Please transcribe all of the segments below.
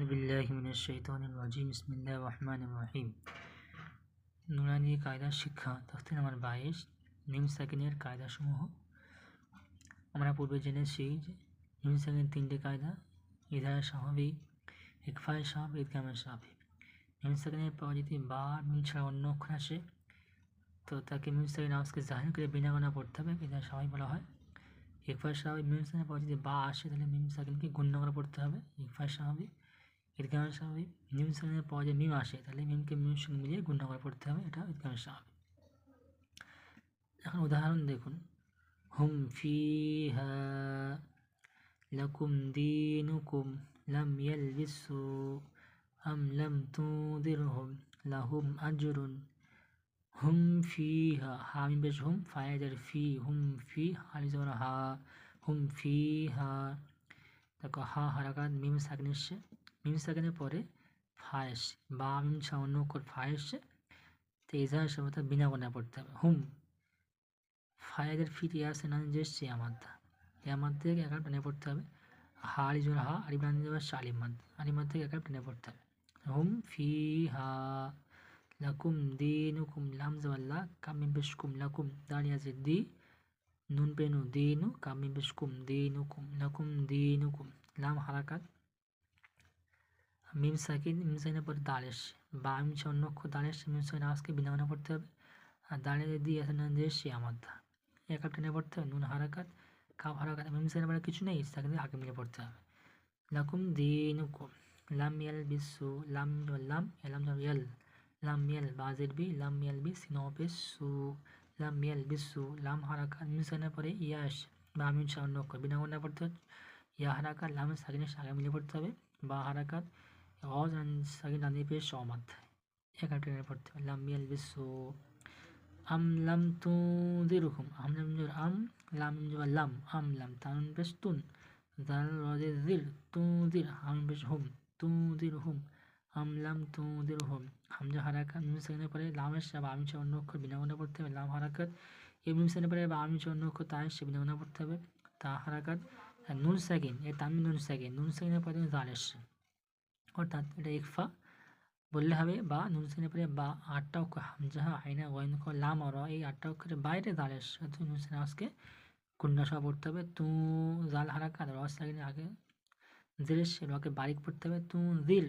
أعوذ بالله من الشيطان الرجيم بسم الله الرحمن الرحيم নুরানি কায়দা শিক্ষা তফসির নাম্বার 22 নিম সেকেন্ডের কায়দাসমূহ। আমরা পূর্বে জেনেছি যে নিম সেকেন্ড তিনটে কায়দা: ইজহার স্বাভাবিক, ইকফায়ে স্বাভাবিক, ইদগামে স্বাভাবিক। নিম সেকেন্ডের পর যদি বা মিম ছাড়া অন্য অক্ষর আসে তো তাকে মিম সেকেন্ড আওয়াজকে জাহির করে বিনা গোনা পড়তে হবে, ইজহার স্বাভাবিক বলা হয়। ইকফায়ে স্বাভাবিক মিম সেকেন্ডের পর যদি বা আসে তাহলে মিম সেকেন্ডকে গুণ করে পড়তে হবে, ইকফায়ে স্বাভাবিক। ইদগামে স্বাভাবিক মিম সেকেন্ডের পর যে মিম আসে তাহলে মিমকে মিমের সঙ্গে মিলিয়ে গুণ করে পড়তে হবে, এটা ইদগামে স্বাভাবিক। এখন উদাহরণ দেখুন: হুম ফিহা লাকুম দীনুকুম লাম ইয়ালবিসু আম লাম তুদিরহুম লাহুম আজরুন। হুম ফিহা, হা মিম পেশ হুম, ফায়েদের ফি, হুম ফি হালিজর হা, হুম ফিহা। দেখো হা হারাকাত মিম সাকিন এসছে, মিম সাকিনের পরে ফা এসছে, বা মিম সামান্য অক্ষর ফা এসছে, তো ইজহার সর্বদা বিনা গোনা পড়তে হবে। হুম ফায়েদের ফিট ইয়াসে না যে এসছে আমাদ্দা, আমাদ থেকে একার টেনে পড়তে হবে। হা আলিজোর হা, আলিম নান যাবে আলিমাদ, আলিমাদ থেকে একার টেনে পড়তে হবে। হুম ফি হা লাকুম দীনুকুম, লাম জাওয়াল্লা, কাম মিম পেশ কুম, লাকুম দাঁড়িয়ে আছে দি, নুন পেনু দিনু, কাম মিম পেশ কুম, দিনুকুম লাকুম দিনুকুম। লাম হারাকাত মিম সাকিন, মিম সাকিনের পরে দাঁড় এসছে, বা মিম অন্য অক্ষর দাঁড় এসছে, মিম সাকিন আওয়াজকে বিনা গোনা পড়তে হবে। আর দাঁড়িয়ে দিয়ে আছে না যে এসছে আমাদ্দা, একা টেনে পড়তে হবে। নুন হারাকাত, কাপ হারাকাত, মিম সাকিনের পরে কিছু নেই, সাকিন আগে মিলে পড়তে হবে। লাকুম দিনুকুম, লাম ইয়ালবিসু, লাম লাম এলাম ইয়াল, লাম ইয়াল বাজের বি, লাম ইয়ালবি সিনোপেসু, লাম ইয়ালবিসু। লাম হারাকাত মিম সাকিনের পরে ইয়া আসছে, বা মিম অন্য অক্ষর বিনা গোনা পড়তে হবে। ইয়া হারাকাত লাম সাকিনের আগে মিলে পড়তে হবে। বা হারাকাত অজ সাকিন রানি পেশ সমাদ, একা টেনে পড়তে হবে। লাম ইয়ালবিসু আম লাম তুদিরহুম, আম লাম জোর আম, লাম জোর লাম, আম লাম তানুন পেশ তুন, জাল রজে জির, তুদির হাম পেশ হুম, তুদিরহুম আম লাম তুদিরহুম। হামজা হারাকাত মিম সেকেন্ডের পরে লাম এসছে, বা আমি অন্য অক্ষর বিনা গোনা পড়তে হবে। লাম হারাকাত এই মিম সেকেন্ডের পরে বা আমি অন্য অক্ষর তা এসছে, বিনা গোনা পড়তে হবে। তা হারাকাত নুন সেকেন্ড, এই তানবিন নুন সেকেন্ড, নুন সেকেন্ডের পরে জাল এসছে, অর্থাৎ এটা ইকফা বললে হবে। বা নুন সেকেন্ডের পরে বা আটটা অক্ষর হামজা আইনা ওয়াইন লাম আর এই আটটা অক্ষরের বাইরে দাঁড় এসছে, নুন সেকেন্ড আজকে গুন্ডা সহ পড়তে হবে। তু জাল হারাকাত র সেকেন্ডের আগে জির এসছে, রকে বারিক পড়তে হবে, তু জির।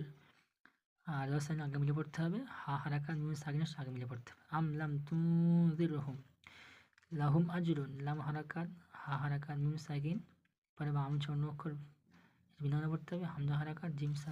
আর র সেকেন্ড আগে মিলে পড়তে হবে। হা হারাকাত মিম সাকিনের আগে মিলে পড়তে হবে। আম লাম তু জির হুম লাহুম আজরুন, লাম হারাকাত হা হারাকাত মিম সাকিন পরে বা আমি অন্য অক্ষর বিনা পড়তে হবে। হামজা হারাকাত জিম সাকিন